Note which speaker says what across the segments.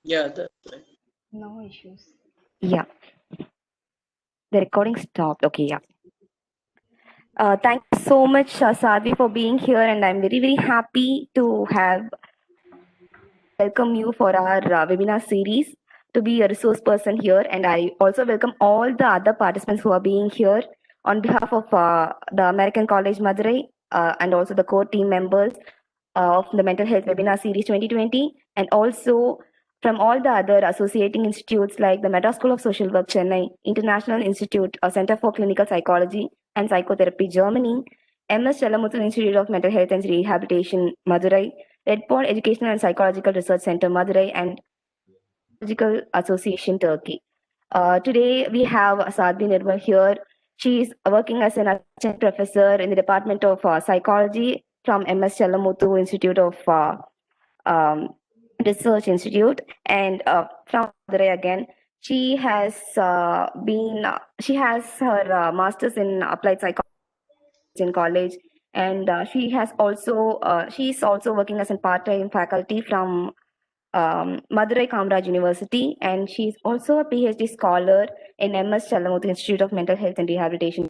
Speaker 1: Yeah, that's right.
Speaker 2: No issues.
Speaker 3: Yeah, the recording stopped. Okay, yeah. Thank you so much, Sadhvi, for being here, and I'm very, very happy to have welcome you for our webinar series to be a resource person here. And I also welcome all the other participants who are being here on behalf of the American College Madurai and also the core team members of the Mental Health Webinar Series 2020, and also from all the other associating institutes like the Meta School of Social Work Chennai, International Institute, Center for Clinical Psychology and Psychotherapy Germany, MS Chalamuthu Institute of Mental Health and Rehabilitation Madurai, Red Pond Educational and Psychological Research Center Madurai, and Psychological Association Turkey. Today we have Sadhvi Nirmal here. She is working as an assistant professor in the Department of Psychology from MS Chalamuthu Institute of um, Research Institute, and from Madurai again. She has her master's in applied psychology in college, and she's also working as a part-time faculty from Madurai Kamraj University, and she's also a PhD scholar in MS Chalamuthu Institute of Mental Health and Rehabilitation.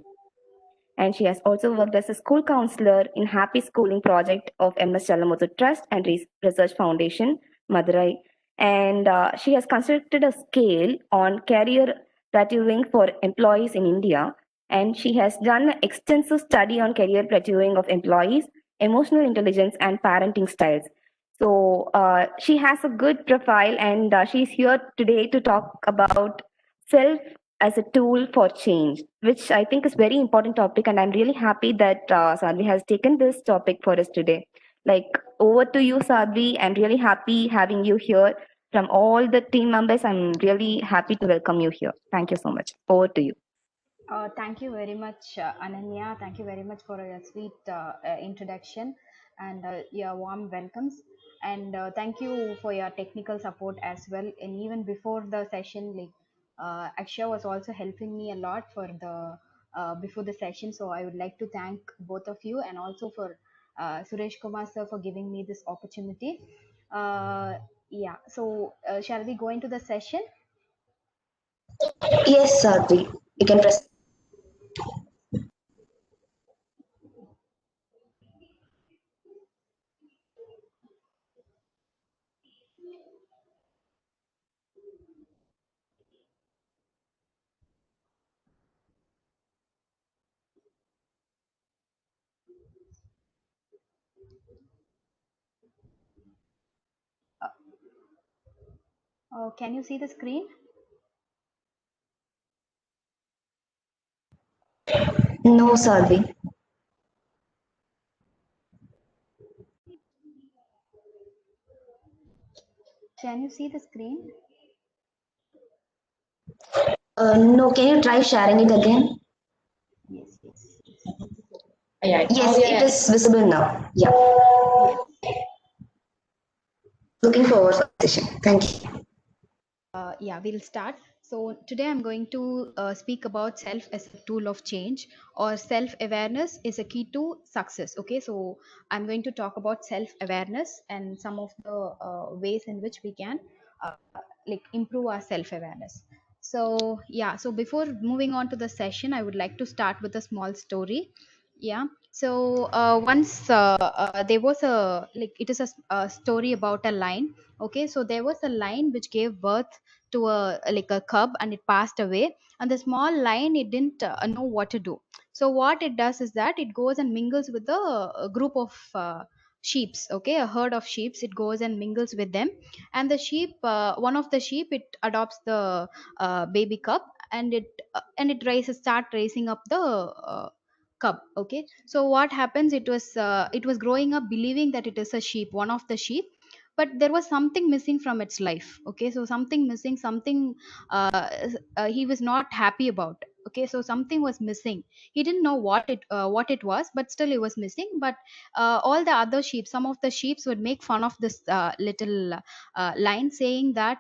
Speaker 3: And she has also worked as a school counselor in Happy Schooling project of MS Chalamuthu Trust and Research Foundation, Madurai. And she has constructed a scale on career plateauing for employees in India. And she has done an extensive study on career plateauing of employees, emotional intelligence, and parenting styles. So she has a good profile, and she's here today to talk about self as a tool for change, which I think is very important topic, and I'm really happy that Sadhvi has taken this topic for us today. Like, over to you, Sadhvi. I'm really happy having you here. From all the team members, I'm really happy to welcome you here. Thank you so much. Over to you.
Speaker 2: Thank you very much, Ananya. Thank you very much for your sweet introduction and your warm welcomes. And thank you for your technical support as well. And even before the session, like Akshay was also helping me a lot for the before the session. So I would like to thank both of you, and also for Suresh Kumar sir for giving me this opportunity. Yeah. So shall we go into the session?
Speaker 4: Yes, Sadhvi. You can press.
Speaker 2: Can you see the screen?
Speaker 4: No, Sadhvi.
Speaker 2: Can you see the screen?
Speaker 4: No, can you try sharing it again?
Speaker 2: Yes, yes.
Speaker 4: Yes, it is visible now. Yeah. Looking forward to the session. Thank you.
Speaker 2: Yeah, we'll start. So today I'm going to speak about self as a tool of change, or self awareness is a key to success. Okay, so I'm going to talk about self awareness and some of the ways in which we can uh, like improve our self awareness. So yeah, so before moving on to the session, I would like to start with a small story. Yeah. So once there was a, like, it is a story about a lion. Okay, so there was a lion which gave birth to a, like, a cub, and it passed away. And the small lion, it didn't know what to do. So what it does is that it goes and mingles with a group of sheeps. Okay, a herd of sheeps. It goes and mingles with them, and the sheep, one of the sheep, it adopts the baby cub, and it raises start raising up the cub. Okay, so what happens, it was growing up believing that it is a sheep, one of the sheep, but there was something missing from its life. Okay, so something missing, something he was not happy about. Okay, so something was missing. He didn't know what it was, but still it was missing. But all the other sheep, some of the sheep would make fun of this little line, saying that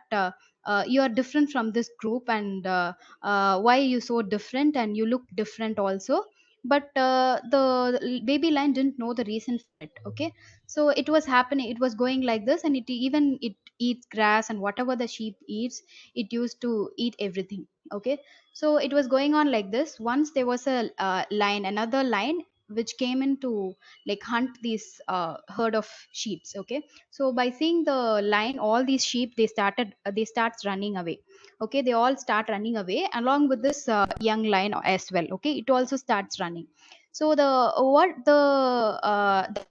Speaker 2: you are different from this group, and why are you so different, and you look different also. But the baby lion didn't know the reason for it. Okay, so it was happening, it was going like this, and it eats grass, and whatever the sheep eats, it used to eat everything. Okay, so it was going on like this. Once there was a another lion which came in to like hunt these herd of sheeps. Okay, so by seeing the lion, all these sheep, they starts running away. Okay, they all start running away along with this young lion as well. Okay, it also starts running. So the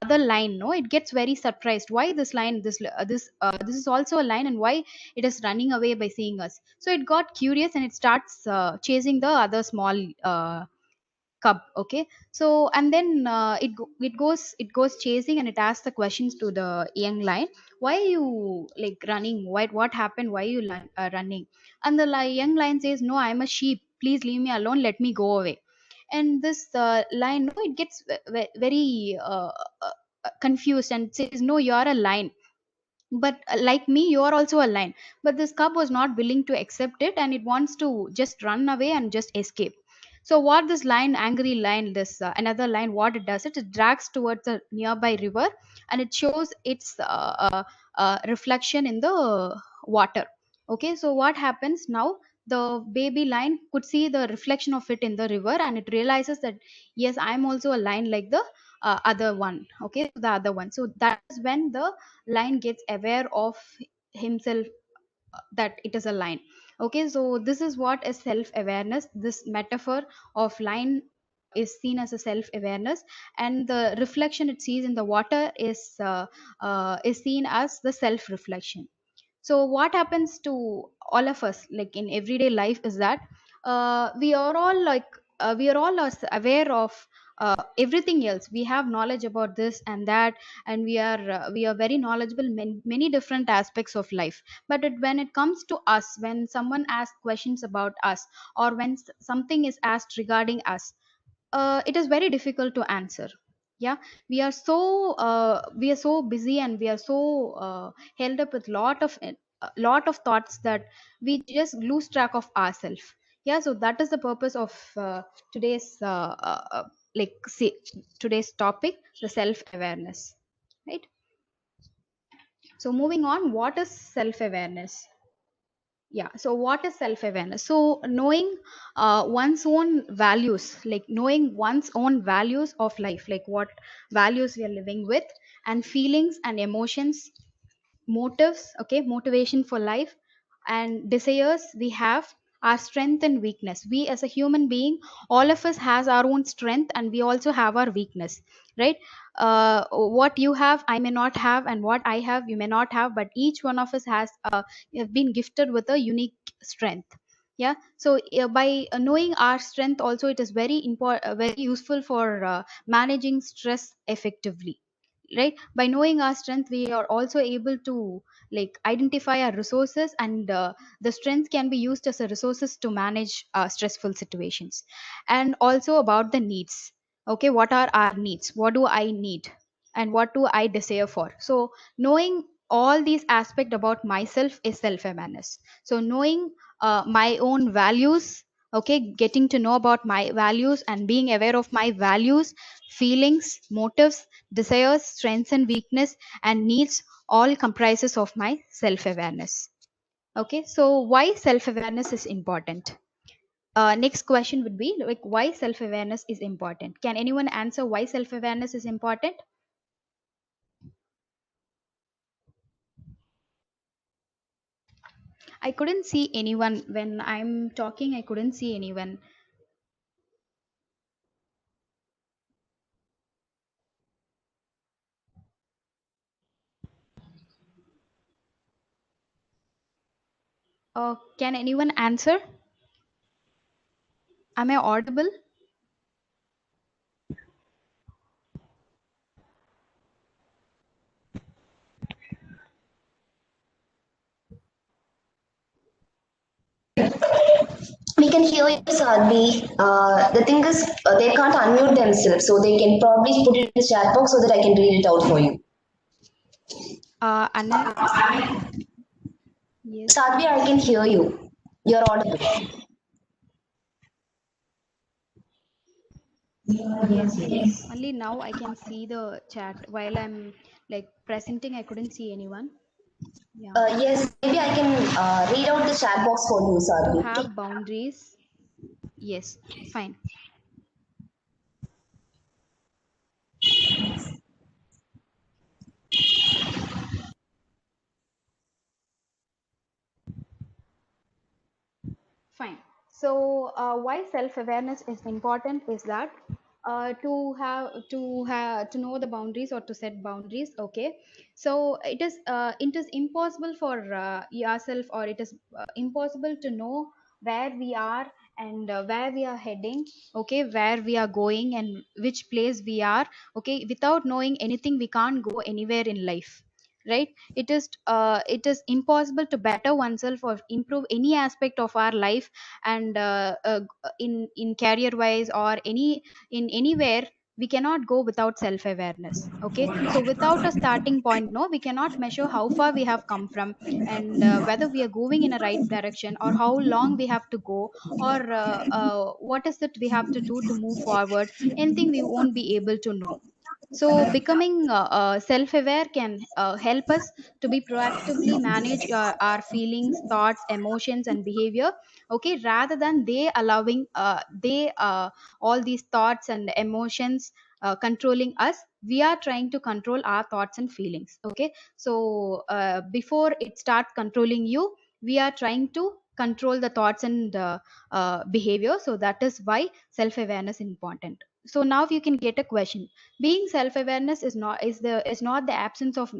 Speaker 2: other lion, no, it gets very surprised. Why this lion, this is also a lion, and why it is running away by seeing us? So it got curious, and it starts chasing the other small cub. Okay, so and then it goes chasing, and it asks the questions to the young lion. Why are you like running? What happened? Why are you running? And the young lion says, no, I'm a sheep, please leave me alone, let me go away. And this lion, no, it gets very confused and says, no, you are a lion, but like me, you are also a lion. But this cub was not willing to accept it, and it wants to just run away and just escape. So what this lion, angry lion, this another lion, what it does, it drags towards a nearby river, and it shows its reflection in the water. Okay, so what happens now? The baby lion could see the reflection of it in the river, and it realizes that yes, I'm also a lion like the other one. Okay, the other one. So that is when the lion gets aware of himself, that it is a lion. Okay, so this is what is self awareness. This metaphor of lion is seen as a self awareness, and the reflection it sees in the water is seen as the self reflection. So what happens to all of us like in everyday life is that we are all aware of everything else. We have knowledge about this and that, and we are very knowledgeable in many different aspects of life. But when it comes to us, when someone asks questions about us, or when something is asked regarding us, it is very difficult to answer. Yeah, we are so busy, and we are so held up with a lot of thoughts that we just lose track of ourselves. Yeah, so that is the purpose of today's like say, today's topic, the self awareness, right? So moving on, what is self awareness? Yeah, so what is self awareness? So knowing one's own values, like knowing one's own values of life, like what values we are living with, and feelings and emotions, motives, okay, motivation for life, and desires we have, our strength and weakness. We as a human being, all of us has our own strength, and we also have our weakness, right? What you have I may not have, and what I have you may not have, but each one of us has been gifted with a unique strength. Yeah, so by knowing our strength also, it is very important, very useful for managing stress effectively, right? By knowing our strength, we are also able to like identify our resources, and the strength can be used as a resources to manage stressful situations. And also about the needs. Okay, what are our needs? What do I need, and what do I desire for? So knowing all these aspects about myself is self awareness. So knowing my own values, okay, getting to know about my values and being aware of my values, feelings, motives, desires, strengths and weakness, and needs, all comprises of my self awareness. Okay, so why self awareness is important? Next question would be like, why self awareness is important? Can anyone answer why self awareness is important? I couldn't see anyone when I'm talking. I couldn't see anyone. Can anyone answer? Am I audible?
Speaker 4: We can hear you, Sadhvi. The thing is, they can't unmute themselves, so they can probably put it in the chat box so that I can read it out for you.
Speaker 2: Anna, yes.
Speaker 4: Sadhvi, I can hear you. You're audible.
Speaker 2: Yes, yes. Only now I can see the chat. While I'm like presenting, I couldn't see anyone. Yeah.
Speaker 4: Yes, maybe I can read out the chat box for you,
Speaker 2: To
Speaker 4: Sadhvi. Okay.
Speaker 2: have boundaries. Yes, fine. Fine. So, why self-awareness is important is that to know the boundaries or to set boundaries. Okay. So it is impossible for yourself, or it is impossible to know where we are and where we are heading. Okay, where we are going and which place we are. Okay, without knowing anything, we can't go anywhere in life, right? It is impossible to better oneself or improve any aspect of our life, and in career wise or in anywhere, we cannot go without self awareness. Okay, so without a starting point, no, we cannot measure how far we have come from, and whether we are going in a right direction, or how long we have to go, or what is it we have to do to move forward. Anything we won't be able to know. So becoming self-aware can help us to be proactively manage our feelings, thoughts, emotions, and behavior. Okay, rather than they allowing they all these thoughts and emotions controlling us, we are trying to control our thoughts and feelings. Okay, so before it starts controlling you, we are trying to control the thoughts and behavior. So that is why self-awareness is important. So now you can get a question. Being self-awareness is not the absence of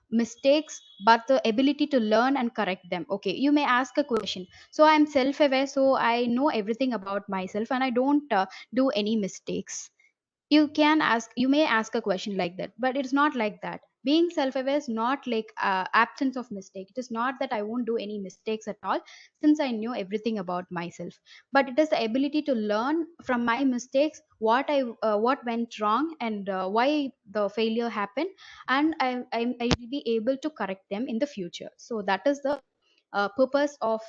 Speaker 2: mistakes, but the ability to learn and correct them. Okay, you may ask a question. So I'm self-aware, so I know everything about myself and I don't do any mistakes. You may ask a question like that, but it's not like that. Being self-aware is not like absence of mistake. It is not that I won't do any mistakes at all, since I knew everything about myself. But it is the ability to learn from my mistakes, what went wrong, and why the failure happened, and I will be able to correct them in the future. So that is the purpose of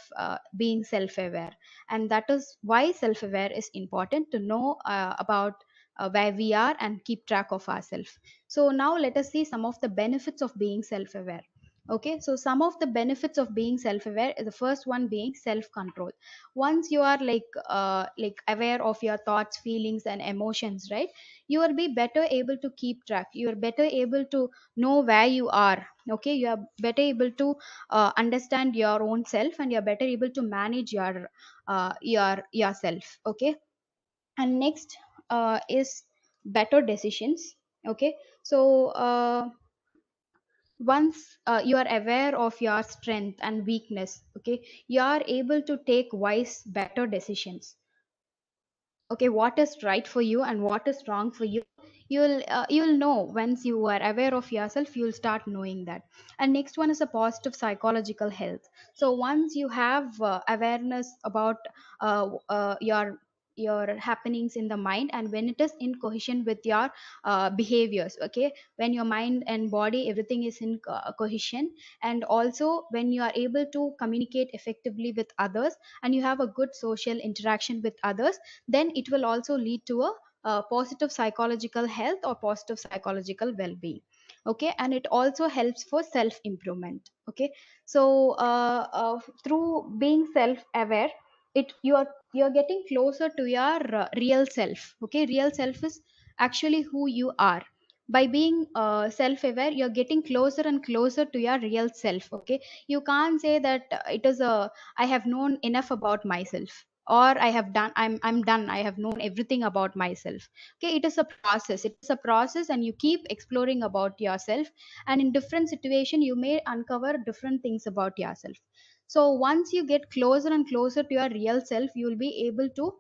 Speaker 2: being self-aware, and that is why self-aware is important, to know about where we are and keep track of ourselves. So now let us see some of the benefits of being self-aware. Okay, so some of the benefits of being self-aware is the first one being self-control. Once you are like aware of your thoughts, feelings, and emotions, right, you will be better able to keep track. You are better able to know where you are. Okay, you are better able to understand your own self, and you're better able to manage your yourself. Okay, and next is better decisions. Okay, so once you are aware of your strength and weakness, okay, you are able to take wise, better decisions. Okay, what is right for you and what is wrong for you, you'll know. Once you are aware of yourself, you'll start knowing that. And next one is a positive psychological health. So once you have awareness about your happenings in the mind, and when it is in cohesion with your behaviors. Okay, when your mind and body, everything is in cohesion, and also when you are able to communicate effectively with others, and you have a good social interaction with others, then it will also lead to a positive psychological health or positive psychological well-being. Okay, and it also helps for self improvement. Okay, so through being self aware, it you're getting closer to your real self. Okay, real self is actually who you are. By being self aware, you're getting closer and closer to your real self. Okay, you can't say that it is a I have known enough about myself, or I'm done, I have known everything about myself. Okay, it is a process. It is a process, and you keep exploring about yourself, and in different situation you may uncover different things about yourself. So once you get closer and closer to your real self, you will be able to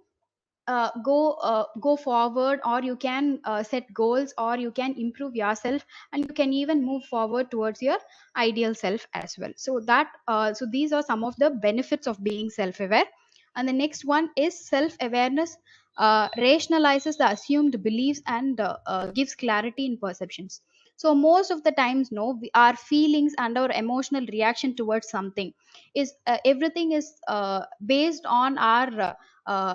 Speaker 2: go forward, or you can set goals, or you can improve yourself, and you can even move forward towards your ideal self as well. So these are some of the benefits of being self aware. And the next one is self awareness rationalizes the assumed beliefs, and gives clarity in perceptions. So most of the times, no, our feelings and our emotional reaction towards something is everything is based on our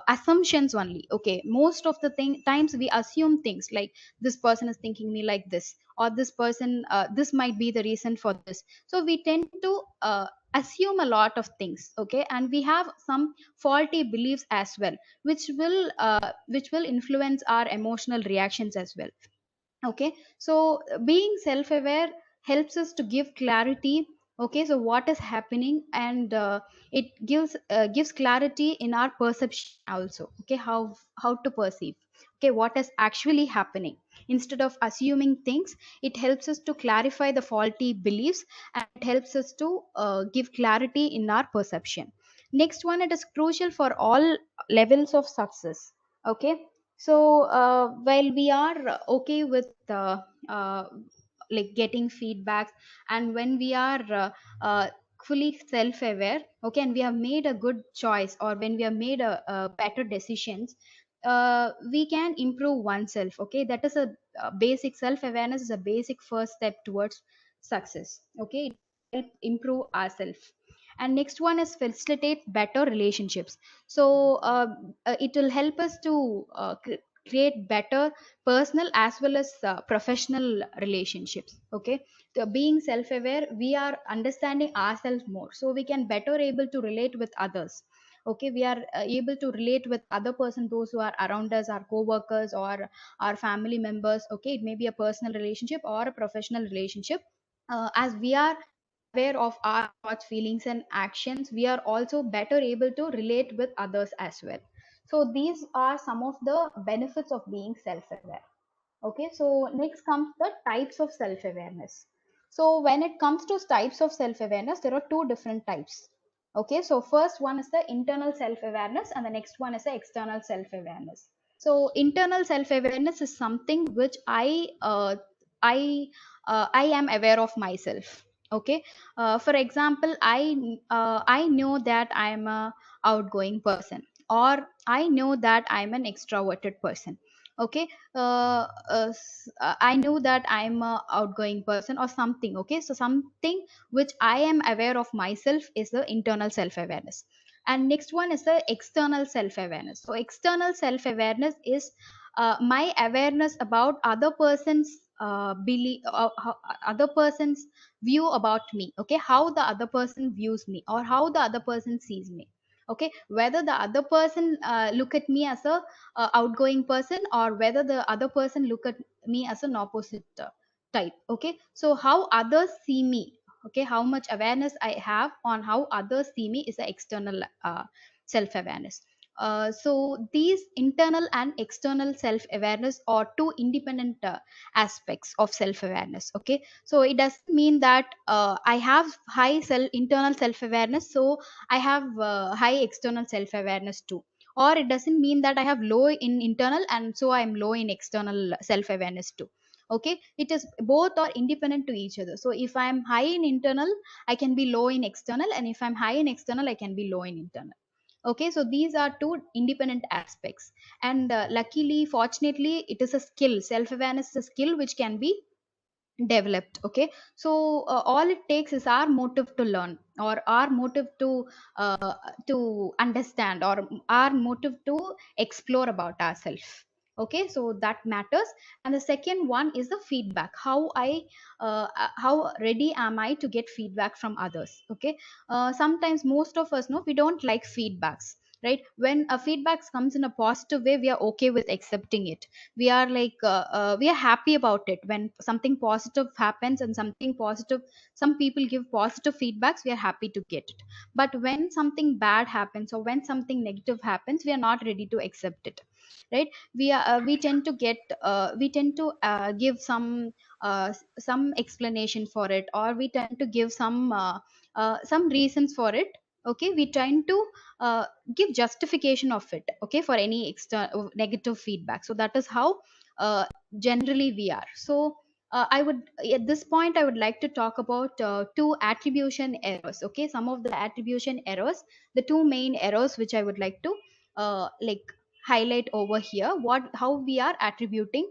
Speaker 2: assumptions only. Okay, most of the times we assume things like this person is thinking me like this, or this person, this might be the reason for this. So we tend to assume a lot of things. Okay, and we have some faulty beliefs as well, which will influence our emotional reactions as well. Okay, so being self aware helps us to give clarity. Okay, so what is happening, and it gives clarity in our perception also. Okay, how to perceive, okay, what is actually happening. Instead of assuming things, it helps us to clarify the faulty beliefs, and it helps us to give clarity in our perception. Next one, it is crucial for all levels of success. Okay, so while we are okay with uh, like getting feedbacks, and when we are fully self aware, okay, and we have made a good choice, or when we have made a better decisions, we can improve oneself. Okay, that is a basic self awareness is a basic first step towards success. Okay, it help improve ourselves. And next one is facilitate better relationships. So it will help us to create better personal as well as professional relationships. Okay, so being self aware, we are understanding ourselves more, so we can better able to relate with others. Okay, we are able to relate with other person, those who are around us, our co-workers or our family members. Okay, it may be a personal relationship or a professional relationship. As we are aware of our thoughts, feelings, and actions, we are also better able to relate with others as well. So these are some of the benefits of being self-aware. Okay, so next comes the types of self-awareness. So when it comes to types of self-awareness, there are two different types. Okay, so first one is the internal self-awareness, and the next one is the external self-awareness. So internal self-awareness is something which I I am aware of myself. Okay, for example, I know that I am a outgoing person, or I know that I'm an extroverted person. Okay, I know that I'm a outgoing person or something. Okay, so something which I am aware of myself is the internal self awareness. And next one is the external self awareness. So external self awareness is my awareness about other person's belief, other person's view about me. Okay, how the other person views me, or how the other person sees me. Okay, whether the other person look at me as a outgoing person, or whether the other person look at me as an opposite type. Okay, so how others see me, okay, how much awareness I have on how others see me is the external self awareness. So these internal and external self awareness are two independent aspects of self awareness. Okay, so it doesn't mean that I have high internal self awareness, so I have high external self awareness too. Or it doesn't mean that I have low in internal and so I'm low in external self awareness too. Okay, it is both are independent to each other. So if I'm high in internal, I can be low in external, and if I'm high in external, I can be low in internal. Okay, so these are two independent aspects. And luckily, fortunately, it is a skill. Self awareness is a skill which can be developed. Okay, so all it takes is our motive to learn, or our motive uh, to understand, or our motive to explore about ourselves. Okay, so that matters. And the second one is the feedback. How ready am I to get feedback from others. Okay, sometimes most of us know we don't like feedbacks, right? When a feedback comes in a positive way, we are okay with accepting it. We are like we are happy about it. When something positive happens and something positive, some people give positive feedbacks, we are happy to get it. But when something bad happens, or when something negative happens, we are not ready to accept it, right? We tend to get we tend to give some explanation for it, or we tend to give some reasons for it. Okay, we tend to give justification of it, okay, for any extra negative feedback. So that is how uh, generally we are. So I would, at this point, I would like to talk about two attribution errors. Okay, some of the attribution errors, the two main errors which I would like to like highlight over here, what how we are attributing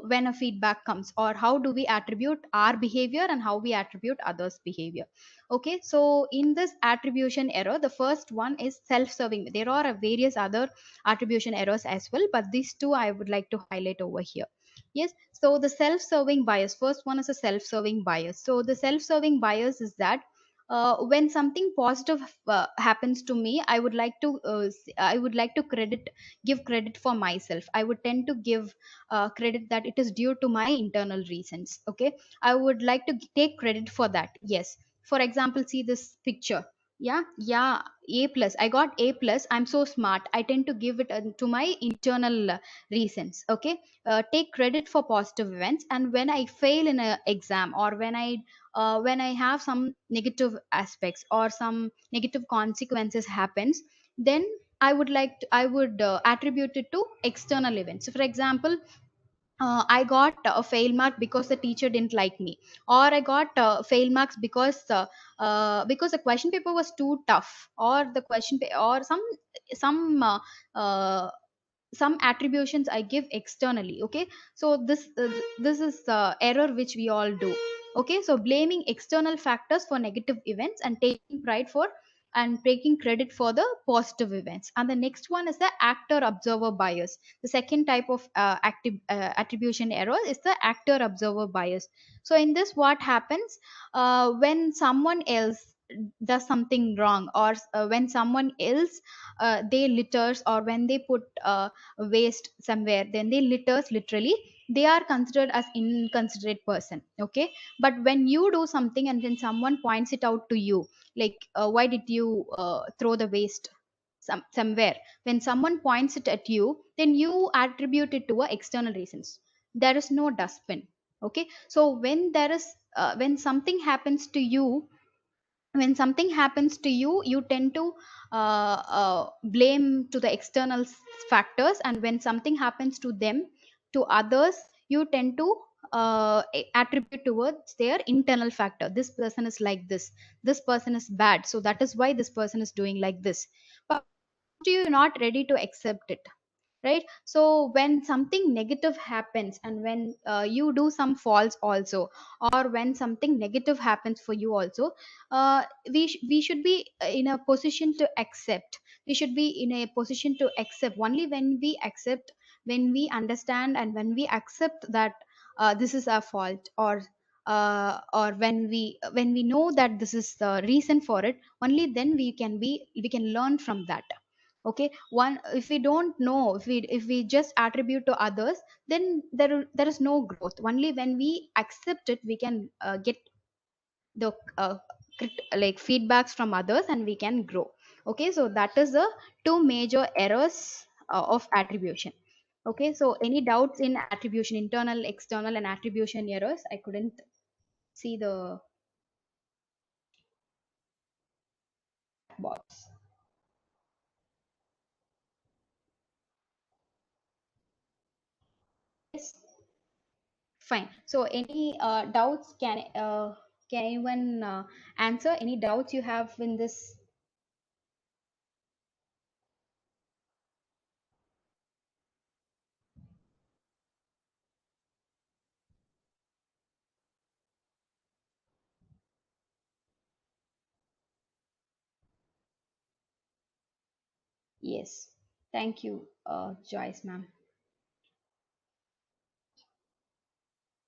Speaker 2: when a feedback comes, or how do we attribute our behavior and how we attribute others behavior. Okay, so in this attribution error, the first one is self-serving. There are various other attribution errors as well, but these two I would like to highlight over here. Yes, so the self-serving bias, first one is a self-serving bias. So the self-serving bias is that when something positive happens to me, I would like to I would like to give credit for myself. I would tend to give credit that it is due to my internal reasons. Okay, I would like to take credit for that. Yes, for example, see this picture. Yeah, A plus, I got A plus, I'm so smart, I tend to give it to my internal reasons. Okay, take credit for positive events. And when I fail in an exam, or when I have some negative aspects or some negative consequences happens, then I would attribute it to external events. So for example, I got a fail mark because the teacher didn't like me, or I got fail marks because the question paper was too tough, or or some uh, some attributions I give externally. Okay, so this is error which we all do. Okay, so blaming external factors for negative events and taking pride for and taking credit for the positive events. And the next one is the actor observer bias. The second type of attribution error is the actor observer bias. So in this, what happens when someone else does something wrong, or when someone else they litters, or when they put waste somewhere, then they litters literally, they are considered as inconsiderate person. Okay, but when you do something and then someone points it out to you, like why did you throw the waste somewhere, when someone points it at you, then you attribute it to external reasons. There is no dustbin. Okay, so when something happens to you, you tend to blame to the external factors, and when something happens to them, to others, you tend to attribute towards their internal factor. This person is like this person is bad, so that is why this person is doing like this. But you're not ready to accept it, right? So when something negative happens, and when you do some faults also, or when something negative happens for you also, we should be in a position to accept. We should be in a position to accept. Only when we accept, when we understand, and when we accept that this is our fault, or when we know that this is the reason for it, only then we can learn from that. Okay, one, if we don't know, if we just attribute to others, then there is no growth. Only when we accept it, we can get the like feedbacks from others, and we can grow. Okay, so that is the two major errors of attribution. Okay, so any doubts in attribution, internal, external, and attribution errors? I couldn't see the box. Yes, fine. So any doubts? Can anyone answer any doubts you have in this? Yes. Thank you, Joyce, ma'am.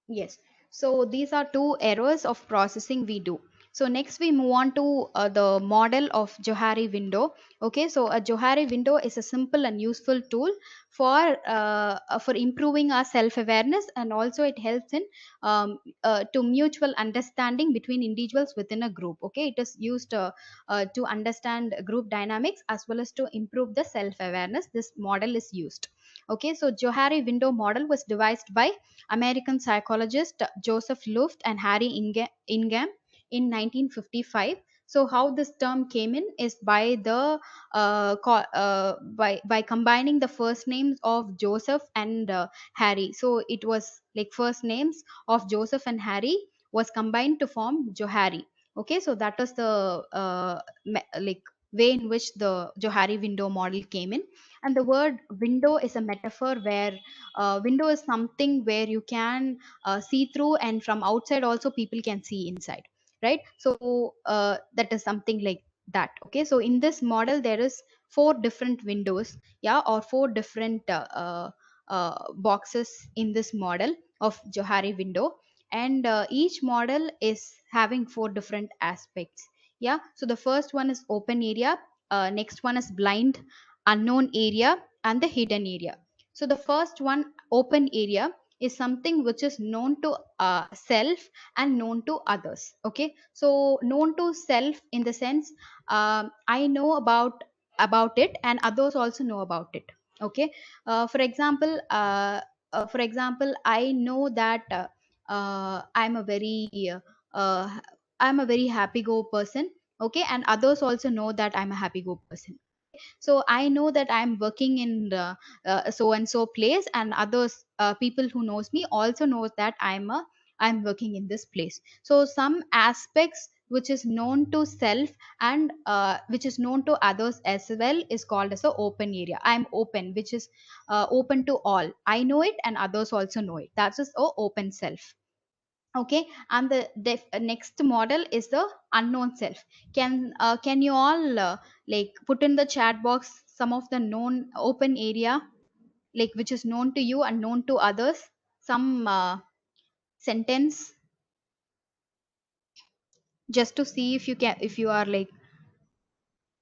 Speaker 2: Yes. So these are two errors of processing we do. So next we move on to the model of Johari window. Okay, so a Johari window is a simple and useful tool for improving our self-awareness, and also it helps in to mutual understanding between individuals within a group. Okay, it is used to understand group dynamics as well as to improve the self-awareness. This model is used. Okay, so Johari window model was devised by American psychologist Joseph Luft and Harry Ingham in 1955. So how this term came in is by by combining the first names of Joseph and Harry. So it was like first names of Joseph and Harry was combined to form Johari. Okay, so that was the like way in which the Johari window model came in. And the word window is a metaphor where window is something where you can see through, and from outside also people can see inside, right? So that is something like that. Okay, so in this model there is four different windows, yeah, or four different boxes in this model of Johari window, and each model is having four different aspects. Yeah, so the first one is open area, next one is blind, unknown area, and the hidden area. So the first one, open area, is something which is known to self and known to others. Okay, so known to self in the sense, I know about it and others also know about it. Okay, for example, I know that I'm a very uh, I'm a very happy go person. Okay, and others also know that I'm a happy go person. So I know that I'm working in the so and so place, and others people who knows me also knows that I'm working in this place. So some aspects which is known to self and which is known to others as well is called as a open area. I'm open, which is open to all. I know it and others also know it. That's just a open self. Okay, and the next model is the unknown self. Can you all like put in the chat box some of the known open area, like which is known to you and known to others, some sentence, just to see if you can, if you are like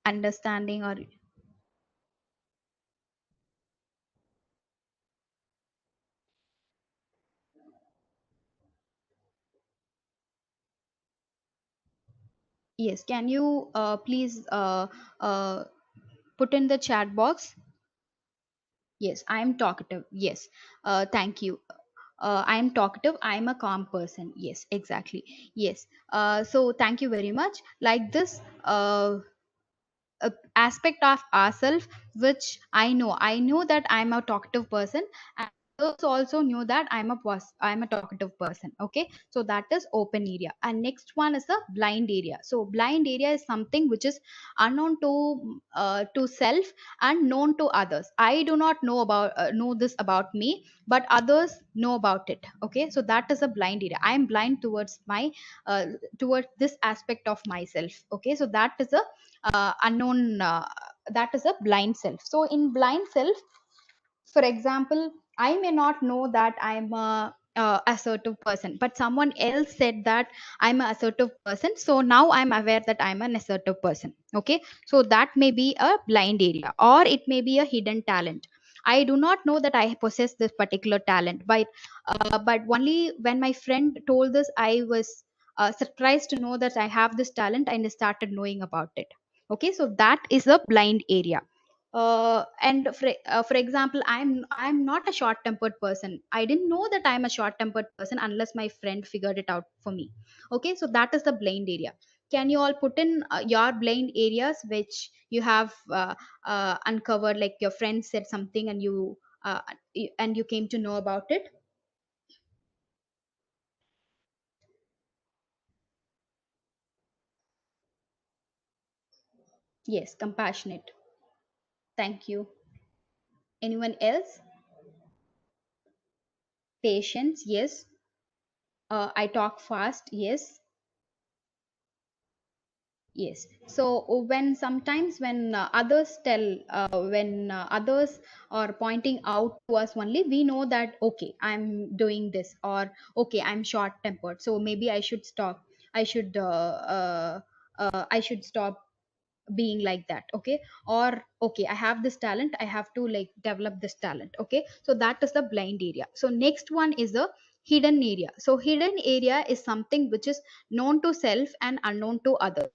Speaker 2: understanding or yes, can you please uh, put in the chat box. Yes, I am talkative. Yes, thank you. I am talkative. I am a calm person. Yes, exactly. Yes. So thank you very much. Like this, aspect of ourselves which I know that I'm a talkative person, and others also knew that I'm a talkative person. Okay, so that is open area. And next one is the blind area. So blind area is something which is unknown to self and known to others. I do not know this about me, but others know about it. Okay, so that is a blind area. I am blind towards my uh, towards this aspect of myself. Okay, so that is a unknown that is a blind self. So in blind self, for example, I may not know that I'm a assertive person, but someone else said that I'm an assertive person, so now I'm aware that I'm an assertive person. Okay, so that may be a blind area, or it may be a hidden talent. I do not know that I possess this particular talent, but only when my friend told this, I was surprised to know that I have this talent and started knowing about it. Okay, so that is a blind area. For example, I'm not a short tempered person. I didn't know that I'm a short tempered person unless my friend figured it out for me. Okay, so that is the blind area. Can you all put in your blind areas which you have uncovered, like your friend said something and you came to know about it? Yes, compassionate. Thank you. Anyone else? Patience. Yes. I talk fast. Yes. Yes. So when sometimes when others are pointing out to us only, we know that okay, I'm doing this, or okay, I'm short tempered. So maybe I should stop. I should I should stop being like that. Okay, or okay, I have this talent. I have to like develop this talent. Okay, so that is the blind area. So next one is the hidden area. So hidden area is something which is known to self and unknown to others.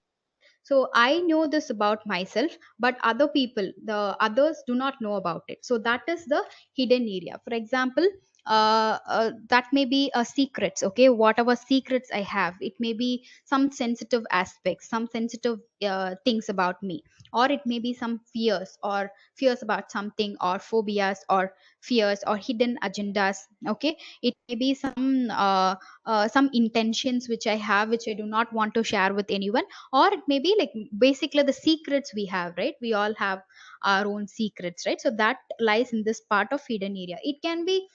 Speaker 2: So I know this about myself, but other people, the others do not know about it. So that is the hidden area. For example, that may be a secrets, okay, whatever secrets I have. It may be some sensitive aspects, some sensitive things about me, or it may be some fears, or fears about something, or phobias, or fears, or hidden agendas, okay. It may be some intentions which I have, which I do not want to share with anyone. Or it may be like basically the secrets we have, right? We all have our own secrets, right? So that lies in this part of hidden area. It can be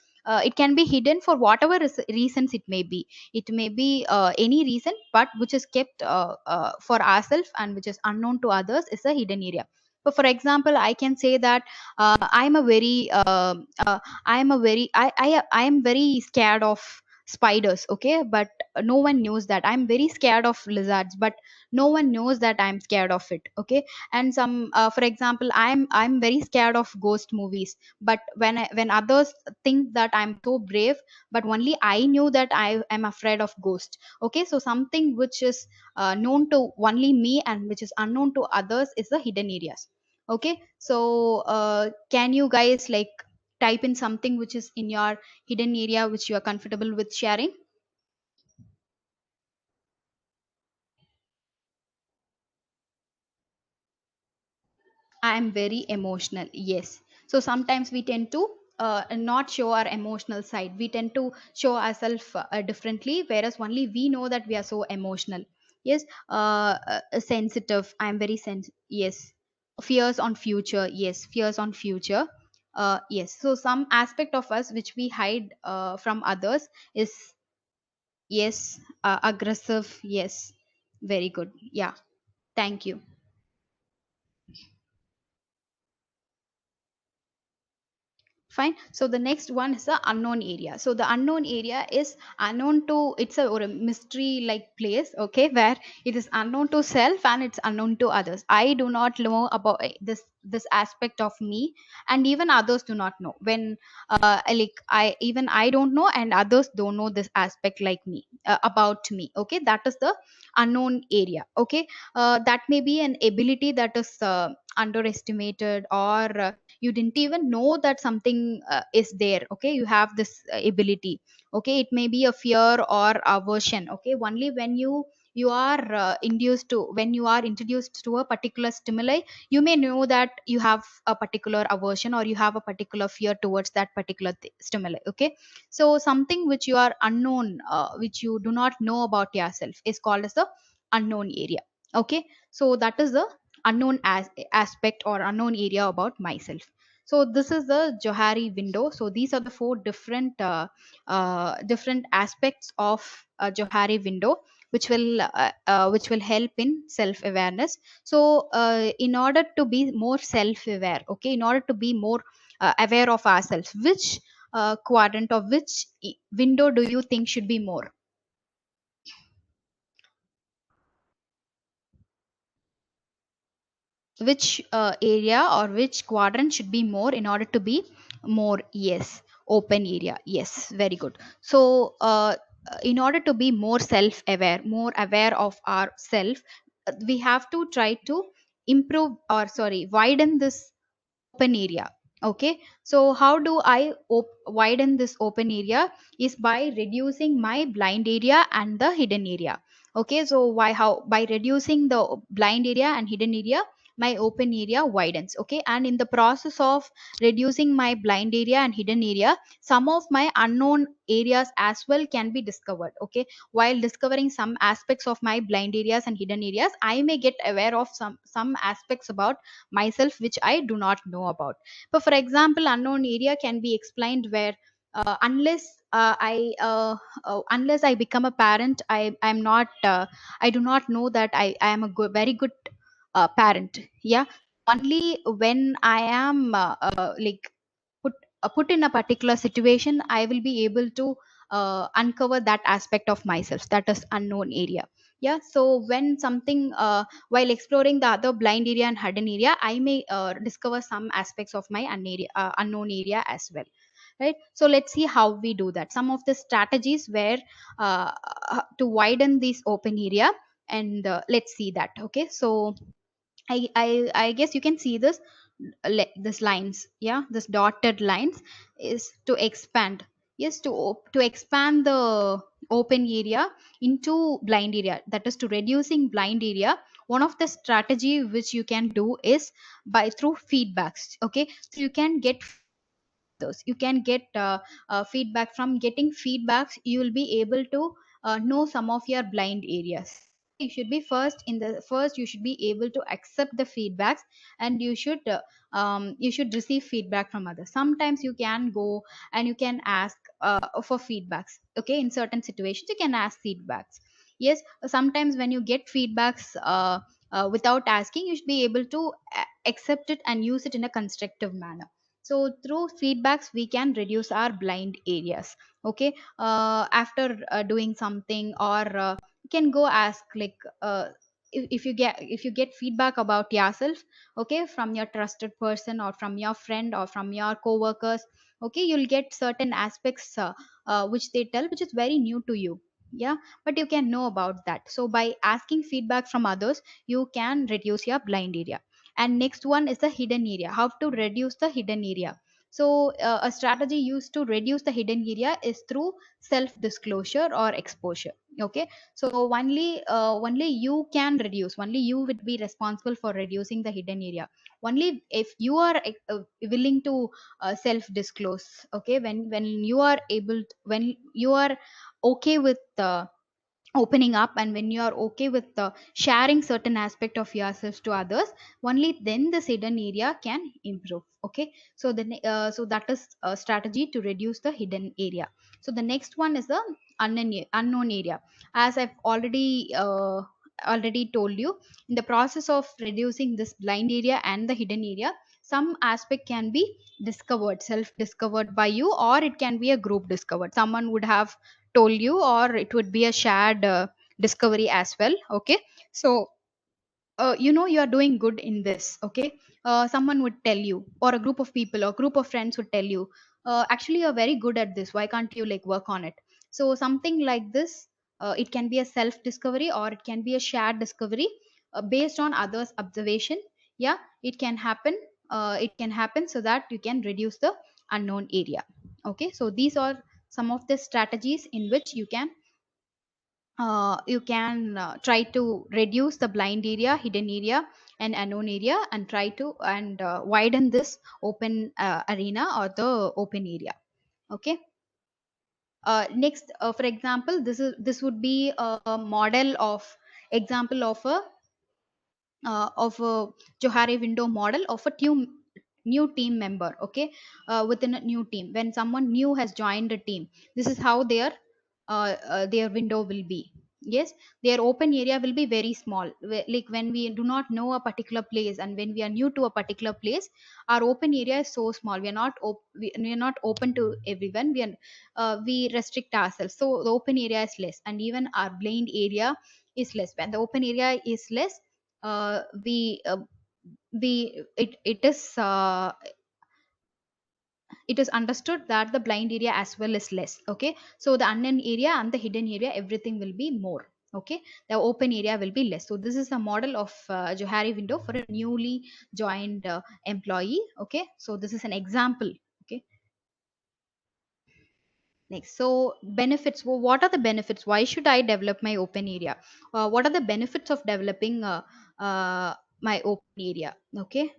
Speaker 2: hidden for whatever reasons it may be. It may be any reason, but which is kept for ourselves and which is unknown to others is a hidden area. So for example, I can say that I'm a very I'm a very I am very scared of spiders, okay, but no one knows that. I'm very scared of lizards, but no one knows that I'm scared of it, okay. And some for example, I'm very scared of ghost movies, but when others think that I'm so brave, but only I knew that I am afraid of ghost, okay. So something which is known to only me and which is unknown to others is the hidden areas, okay. So can you guys like type in something which is in your hidden area which you are comfortable with sharing? I am very emotional. Yes. So sometimes we tend to not show our emotional side. We tend to show ourselves differently, whereas only we know that we are so emotional. Yes. Sensitive. I am very Yes. Fears on future. Yes. Fears on future. Yes. So some aspect of us which we hide from others is, yes, aggressive. Yes. Very good. Yeah. Thank you. Fine. So the next one is the unknown area. So the unknown area is unknown to, it's a or a mystery like place, okay, where it is unknown to self and it's unknown to others. I do not know about this aspect of me, and even others do not know. When like I don't know, and others don't know this aspect like me, about me, okay. That is the unknown area, okay. That may be an ability that is underestimated, or you didn't even know that something is there, okay. You have this ability, okay. It may be a fear or aversion, okay. Only when you are induced to when you are introduced to a particular stimuli, you may know that you have a particular aversion or you have a particular fear towards that particular stimuli, okay. So something which you are unknown, which you do not know about yourself, is called as the unknown area, okay. So that is the unknown aspect or unknown area about myself. So this is the Johari window. So these are the four different aspects of a Johari window, which will help in self awareness. So in order to be more self aware, okay, in order to be more aware of ourselves, which quadrant or which window do you think should be more? Which area or which quadrant should be more in order to be more? Yes, open area. Yes, very good. So in order to be more self aware, more aware of ourself, we have to try to improve, or sorry, widen this open area, okay. So how do I widen this open area? Is by reducing my blind area and the hidden area, okay. So why how by reducing the blind area and hidden area, my open area widens, okay. And in the process of reducing my blind area and hidden area, some of my unknown areas as well can be discovered, okay. While discovering some aspects of my blind areas and hidden areas, I may get aware of some aspects about myself which I do not know about. But for example, unknown area can be explained where unless I become a parent, I'm not I do not know that I am a very good parent. Yeah, only when I am like put put in a particular situation, I will be able to uncover that aspect of myself, that is unknown area. Yeah, so when something while exploring the other blind area and hidden area, I may discover some aspects of my unknown area as well, right? So let's see how we do that. Some of the strategies where to widen this open area, and let's see that, okay. So I guess you can see this lines, yeah, this dotted lines is to expand. Yes, to expand the open area into blind area, that is to reducing blind area. One of the strategy which you can do is by through feedbacks. Okay, so you can get those, you can get feedback. From getting feedbacks you will be able to know some of your blind areas. You should be first in the first you should be able to accept the feedbacks, and you should receive feedback from others. Sometimes you can go and you can ask for feedbacks. Okay, in certain situations you can ask feedbacks. Yes, sometimes when you get feedbacks without asking, you should be able to accept it and use it in a constructive manner. So through feedbacks we can reduce our blind areas. Okay, after doing something, or you can go ask like if you get feedback about yourself, okay, from your trusted person or from your friend or from your co-workers. Okay, you'll get certain aspects which they tell, which is very new to you. Yeah, but you can know about that. So by asking feedback from others, you can reduce your blind area. And next one is the hidden area. How to reduce the hidden area? So a strategy used to reduce the hidden area is through self disclosure or exposure. Okay, so only you can reduce, only you would be responsible for reducing the hidden area. Only if you are willing to self disclose. Okay, when you are able when you are okay with opening up, and when you are okay with sharing certain aspect of yourself to others, only then the hidden area can improve. Okay, so so that is a strategy to reduce the hidden area. So the next one is the unknown area. As I've already told you, in the process of reducing this blind area and the hidden area, some aspect can be discovered, self discovered by you, or it can be a group discovered. Someone would have told you, or it would be a shared discovery as well. Okay, so you are doing good in this. Okay, someone would tell you, or a group of people or group of friends would tell you, actually you're very good at this, why can't you like work on it? So something like this, it can be a self discovery or it can be a shared discovery based on others observation. Yeah, it can happen so that you can reduce the unknown area. Okay, so these are some of the strategies in which you can try to reduce the blind area, hidden area, and unknown area, and try to and widen this open arena or the open area. Okay, next, for example, this would be a model of example of a Johari window model of a new team member. Okay, within a new team, when someone new has joined a team, this is how their window will be. Yes, their open area will be very small. Like when we do not know a particular place and when we are new to a particular place, our open area is so small. We are not open to everyone. We restrict ourselves, so the open area is less, and even our blind area is less. When the open area is less, uh, we uh, we it is understood that the blind area as well is less. Okay, so the unknown area and the hidden area, everything will be more. Okay, the open area will be less. So this is a model of Johari window for a newly joined employee. Okay, so this is an example. Okay, next, so benefits. Well, what are the benefits? Why should I develop my open area? What are the benefits of developing my open area? Okay,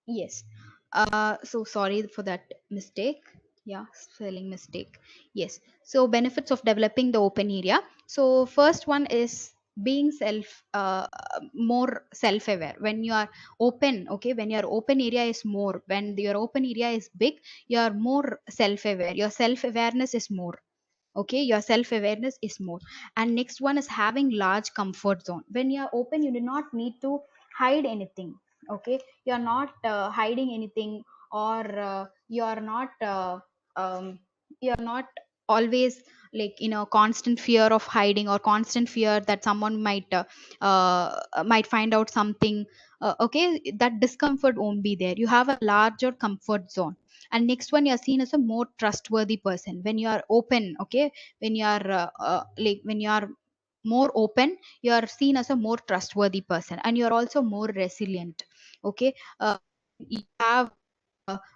Speaker 2: yes. So sorry for that mistake. Yeah, spelling mistake. Yes. So benefits of developing the open area. So first one is being more self-aware. When you are open, okay, when your open area is more, when your open area is big, you are more self-aware. Your self-awareness is more. Okay, your self awareness is more. And next one is having large comfort zone. When you are open, you do not need to hide anything. Okay, you are not hiding anything, or you are not always like constant fear of hiding, or constant fear that someone might find out something. Okay, that discomfort won't be there. You have a larger comfort zone. And next one, you are seen as a more trustworthy person when you are open. Okay, when you are when you are more open, you are seen as a more trustworthy person, and you are also more resilient. Okay, you have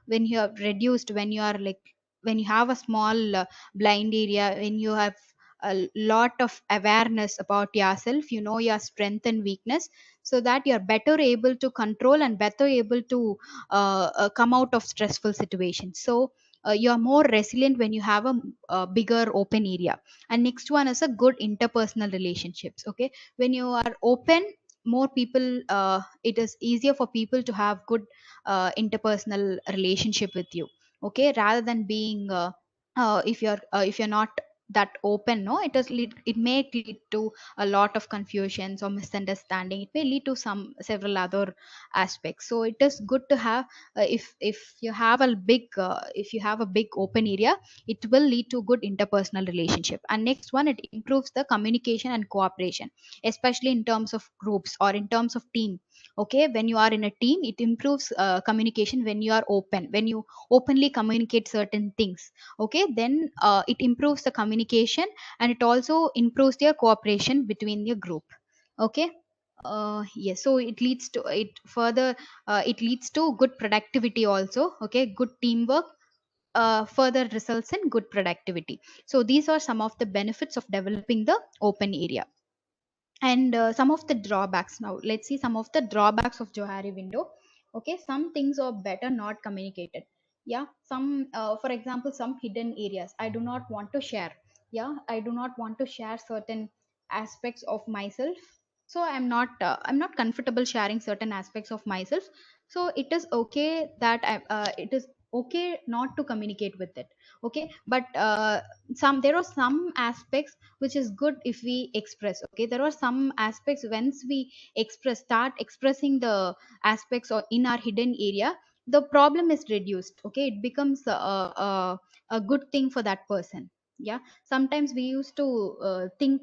Speaker 2: when you are reduced, when you are like when you have a small blind area, when you have a lot of awareness about yourself, you know your strength and weakness, so that you're better able to control and better able to come out of stressful situations. So you're more resilient when you have a bigger open area. And next one is a good interpersonal relationships. Okay, when you are open, more people, it is easier for people to have good interpersonal relationship with you. Okay, rather than being if you're not that open, no, it may lead to a lot of confusions or misunderstanding. It may lead to some several other aspects. So it is good to have, if you have a big if you have a big open area, it will lead to good interpersonal relationship. And next one, it improves the communication and cooperation, especially in terms of groups or in terms of team. Okay, when you are in a team, it improves communication. When you are open, when you openly communicate certain things, okay, then it improves the communication, and it also improves their cooperation between your group. Okay, yes, so it leads to it further, it leads to good productivity also. Okay, good teamwork further results in good productivity. So these are some of the benefits of developing the open area. And some of the drawbacks, now let's see some of the drawbacks of Johari window. Okay, some things are better not communicated. Yeah, some for example, some hidden areas I do not want to share. Yeah, I do not want to share certain aspects of myself. So I'm not comfortable sharing certain aspects of myself. So it is okay that it is okay not to communicate with it. Okay, but there are some aspects which is good if we express. Okay, there are some aspects, once we start expressing the aspects or in our hidden area, the problem is reduced. Okay, it becomes a good thing for that person. Yeah, sometimes we used to think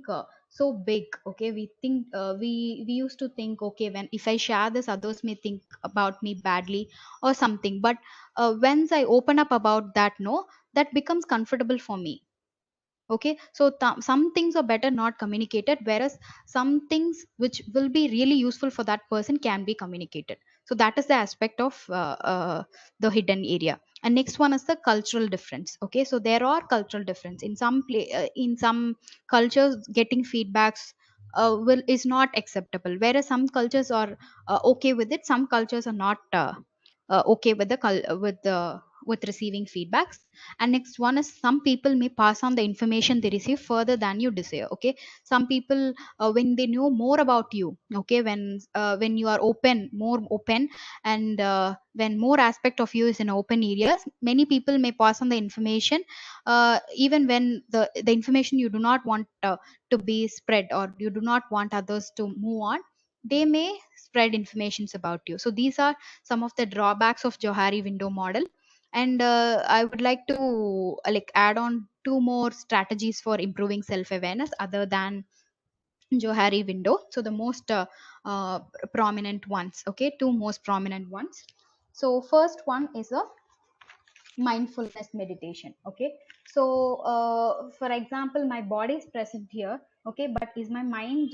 Speaker 2: so big. Okay, we think we used to think, okay, when if I share this, others may think about me badly or something. But once I open up about that, no, that becomes comfortable for me. Okay, so some things are better not communicated, whereas some things which will be really useful for that person can be communicated. So that is the aspect of the hidden area. And next one is the cultural difference. Okay, so there are cultural difference in in some cultures, getting feedbacks will is not acceptable, whereas some cultures are okay with it. Some cultures are not okay with with receiving feedbacks. And next one is, some people may pass on the information they receive further than you desire. Okay, some people, when they know more about you, okay, when you are more open, and when more aspect of you is in open areas, many people may pass on the information, even when the information you do not want to be spread, or you do not want others to move on, they may spread informations about you. So these are some of the drawbacks of Johari window model. And I would like to like add on two more strategies for improving self awareness other than Johari window. So the most prominent ones. Okay, two most prominent ones. So first one is a mindfulness meditation. Okay, so for example, my body is present here. Okay, but is my mind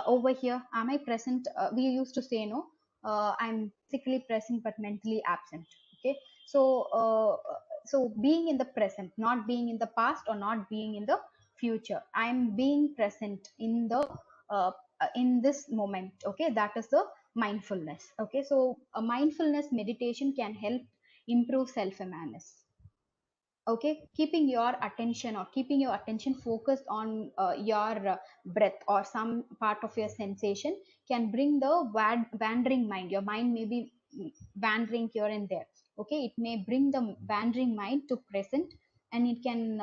Speaker 2: over here? Am I present? We used to say, no, I'm physically present but mentally absent. Okay, so so being in the present, not being in the past or not being in the future, I'm being present uh, in this moment. Okay, that is the mindfulness. Okay, so a mindfulness meditation can help improve self awareness. Okay, keeping your attention or keeping your attention focused on your breath or some part of your sensation can bring the wandering mind. Your mind may be wandering here and there. Okay, it may bring the wandering mind to present, and it can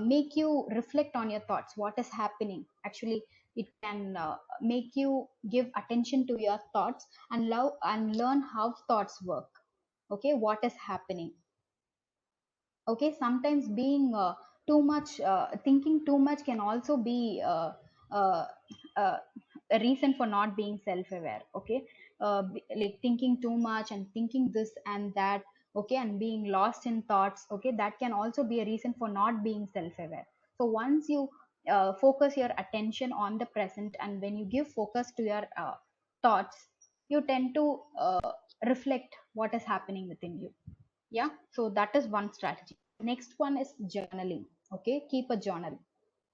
Speaker 2: make you reflect on your thoughts, what is happening actually. It can make you give attention to your thoughts and love and learn how thoughts work. Okay, what is happening. Okay, sometimes being too much thinking too much can also be uh, uh, a reason for not being self aware. Okay, like thinking too much and thinking this and that. Okay, and being lost in thoughts. Okay, that can also be a reason for not being self aware. So once you focus your attention on the present, and when you give focus to your thoughts, you tend to reflect what is happening within you. Yeah, so that is one strategy. Next one is journaling. Okay, keep a journal.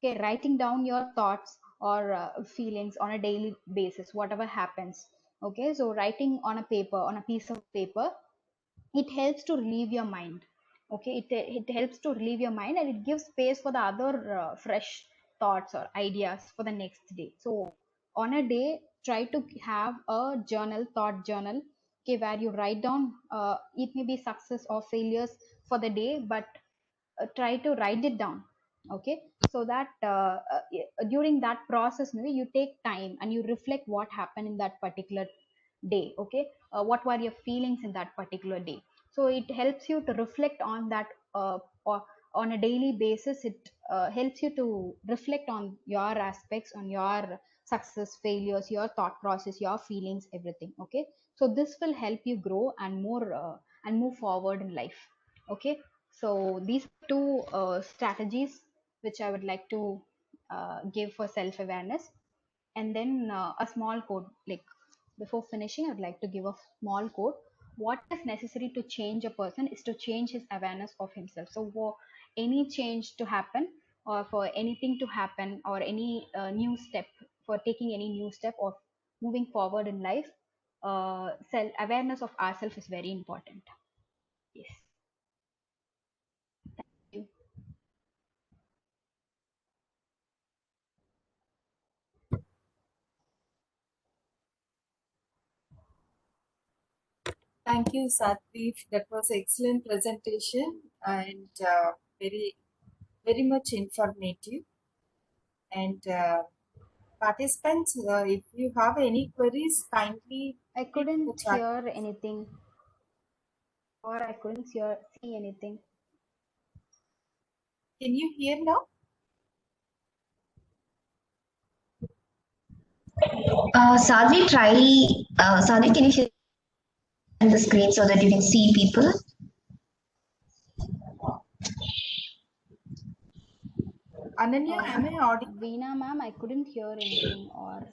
Speaker 2: Okay, writing down your thoughts or feelings on a daily basis, whatever happens. Okay, so writing on a paper, on a piece of paper, it helps to relieve your mind. Okay, it helps to relieve your mind, and it gives space for the other fresh thoughts or ideas for the next day. So on a day, try to have a journal, thought journal, okay, where you write down, it may be success or failures for the day, but try to write it down. Okay, so that during that process, maybe you take time and you reflect what happened in that particular day. Okay, what were your feelings in that particular day. So it helps you to reflect on that, or on a daily basis. It helps you to reflect on your aspects, on your success, failures, your thought process, your feelings, everything. Okay, so this will help you grow and more, and move forward in life. Okay, so these two strategies which I would like to give for self awareness. And then a small code, like before finishing, I'd like to give a small code. What is necessary to change a person is to change his awareness of himself. So for any change to happen, or for anything to happen, or any new step, for taking any new step or moving forward in life, self awareness of ourselves is very important. Yes. Thank you.
Speaker 1: Thank you, Satvi. That was an excellent presentation and very, very much informative. And participants, if you have any queries, kindly
Speaker 2: I
Speaker 1: put it in the
Speaker 2: couldn't
Speaker 1: chat.
Speaker 2: hear anything, or I couldn't see anything.
Speaker 1: Can you hear now?
Speaker 4: Sadhvi, Sadhvi, can you share the screen so that you can see people?
Speaker 1: Ananya, am I audible?
Speaker 2: Veena ma'am, I couldn't hear anything. Or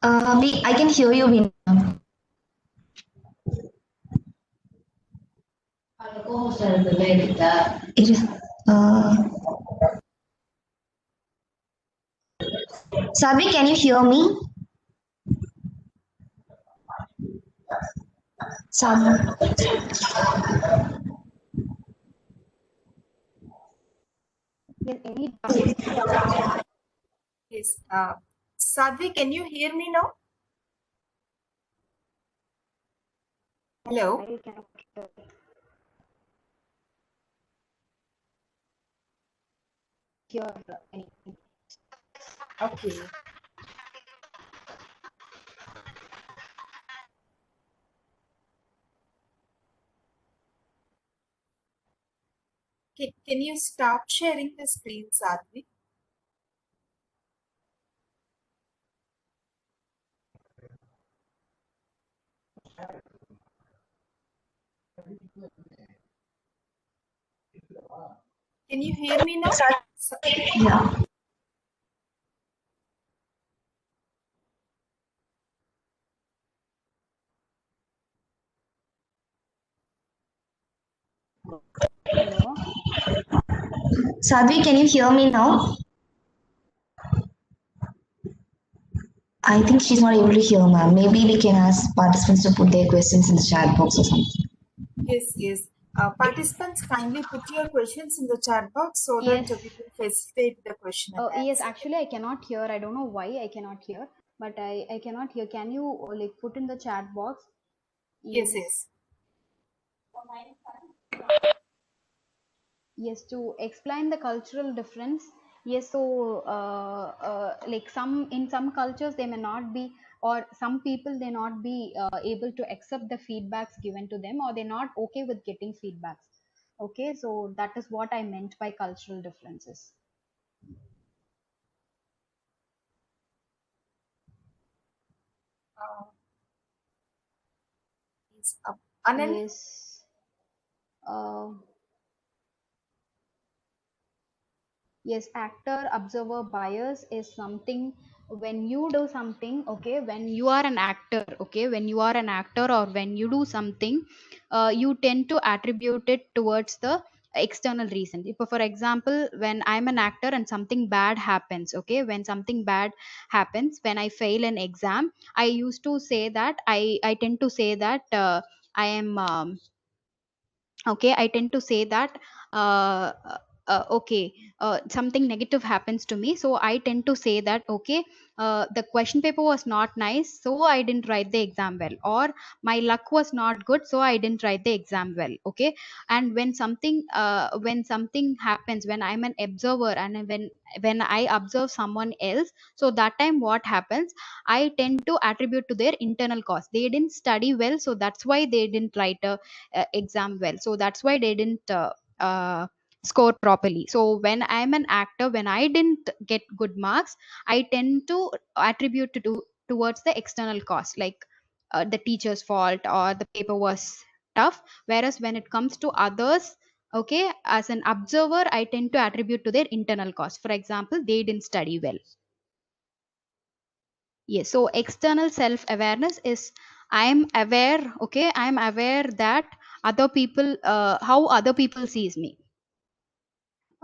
Speaker 4: I can hear you, Veena. Uh, Sadhvi, can you hear me? Sadhvi.
Speaker 2: yes, any doubt?
Speaker 1: Yes. Satvi, can you hear me now? Hello?
Speaker 2: I cannot hear anything.
Speaker 1: Okay. Can you stop sharing the screen, Satvi? Can you hear me now?
Speaker 4: Yeah.
Speaker 2: Hello.
Speaker 4: Sadhvi, can you hear me now? I think she's not able to hear, ma'am. Maybe we can ask participants to put their questions in the chat box or something.
Speaker 1: Yes, yes. Participants, kindly put your questions in the chat box so that
Speaker 2: Yes.
Speaker 1: we will facilitate the question and
Speaker 2: Yes,
Speaker 1: answer.
Speaker 2: actually I cannot hear. I don't know why I cannot hear, but I cannot hear. Can you like put in the chat box?
Speaker 1: Yes,
Speaker 2: Yes.
Speaker 1: yes.
Speaker 2: Yes, to explain the cultural difference. Yes, so like in some cultures they may not be, or some people they not be able to accept the feedbacks given to them, or they're not okay with getting feedbacks. Okay, so that is what I meant by cultural differences.
Speaker 1: Uh, yes. Ananya?
Speaker 2: Yes. Uh, yes, actor observer bias is something when you do something. Okay, when you are an actor, okay, when you are an actor or when you do something, you tend to attribute it towards the external reason. If, for example, when I'm an actor and something bad happens, okay, when something bad happens, when I fail an exam, I used to say that I tend to say that I am okay, I tend to say that uh, okay, something negative happens to me, so I tend to say that okay, the question paper was not nice, so I didn't write the exam well, or my luck was not good, so I didn't write the exam well. Okay, and when something happens, when I'm an observer, and when I observe someone else, so that time what happens, I tend to attribute to their internal cause. They didn't study well, so that's why they didn't write a exam well, so that's why they didn't score properly. So when I'm an actor, when I didn't get good marks, I tend to attribute towards the external cause, like the teacher's fault, or the paper was tough. Whereas when it comes to others, okay, as an observer, I tend to attribute to their internal cause. For example, they didn't study well. Yes, so external self awareness is I am aware, okay, I am aware that other people, how other people sees me,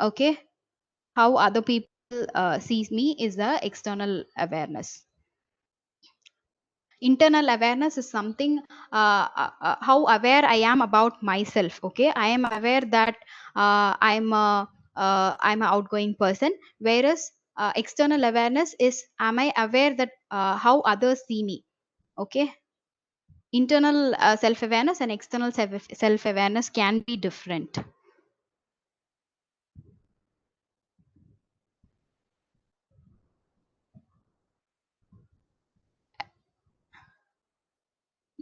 Speaker 2: okay, how other people sees me is the external awareness. Internal awareness is something, how aware I am about myself. Okay, I am aware that I'm an outgoing person, whereas external awareness is am I aware that how others see me. Okay, internal self awareness and external self awareness can be different.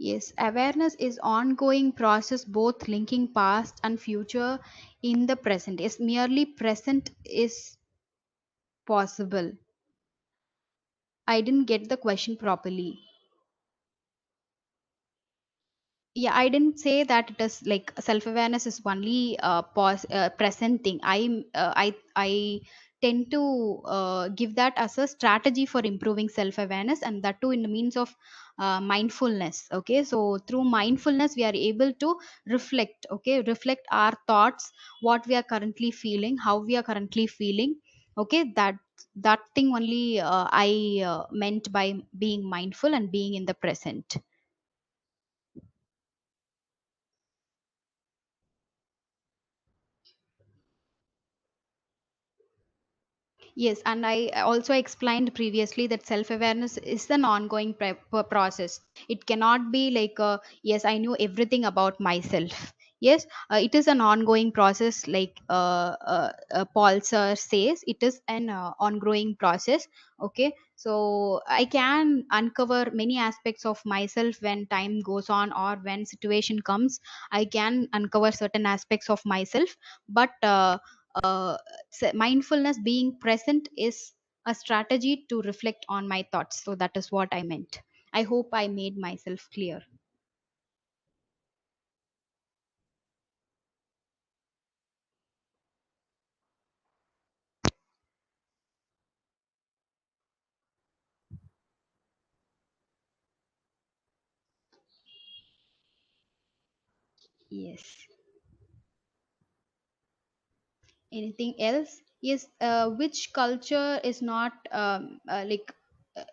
Speaker 2: Yes, awareness is ongoing process, both linking past and future in the present. Is merely present is possible. I didn't get the question properly. Yeah, I didn't say that it is like self awareness is only present thing. I tend to give that as a strategy for improving self awareness, and that too in the means of mindfulness. Okay, so through mindfulness we are able to reflect, okay, reflect our thoughts, what we are currently feeling, how we are currently feeling. Okay, that thing only I meant by being mindful and being in the present. Yes, and I also explained previously that self awareness is an ongoing process. It cannot be like, yes, I knew everything about myself. Yes, it is an ongoing process, like Paul Sir says, it is an ongoing process. Okay, so I can uncover many aspects of myself when time goes on, or when situation comes. I can uncover certain aspects of myself, but mindfulness, being present, is a strategy to reflect on my thoughts. So that is what I meant. I hope I made myself clear. Yes. Anything else? Yes. Which culture is not like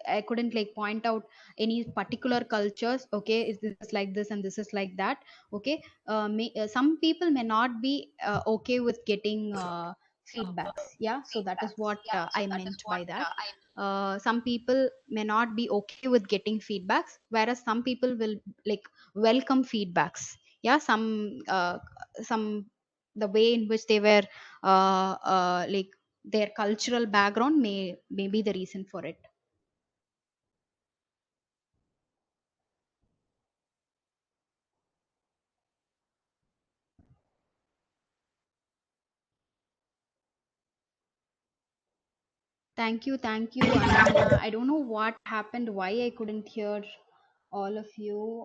Speaker 2: I couldn't like point out any particular cultures. Okay, is this like this and this is like that. Okay, some people may not be okay with getting feedbacks. Yeah, so that is what I meant by that. Some people may not be okay with getting feedbacks, whereas some people will like welcome feedbacks. Yeah, some the way in which they were like their cultural background may be the reason for it. Thank you, Ananya. I don't know what happened, why I couldn't hear all of you,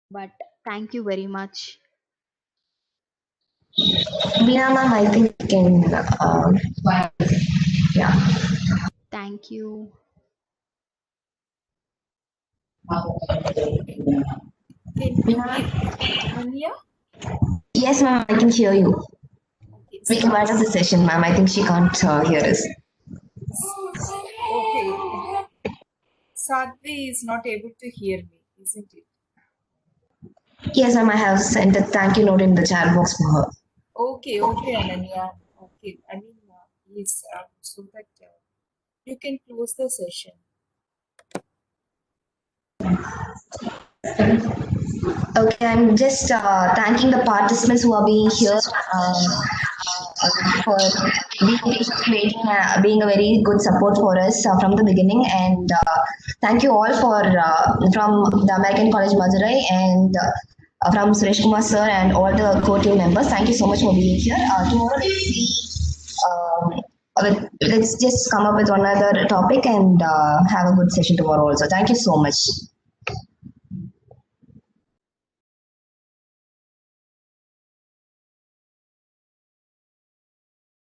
Speaker 2: but thank you very much.
Speaker 4: Meena ma'am, I think we can, yeah.
Speaker 2: Thank you.
Speaker 1: Can you hear Ananya?
Speaker 4: Yes, ma'am, I can hear you.
Speaker 1: Okay,
Speaker 4: We can wind up the session, ma'am. I think she can't hear us.
Speaker 1: okay. Sadhvi is not able to hear me, isn't it?
Speaker 4: Yes, ma'am, I have sent a thank you note in the chat box for her.
Speaker 1: Okay, Ananya. Okay, I mean, yes, so that you can close the session.
Speaker 4: Okay, I'm just thanking the participants who are being here for being patiently waiting, being a very good support for us from the beginning. And thank you all for from the American College Madurai and from Suresh Kumar sir and all the core team members. Thank you so much for being here. Tomorrow, let's see. Let's just come up with another topic and have a good session tomorrow also. Thank you so much.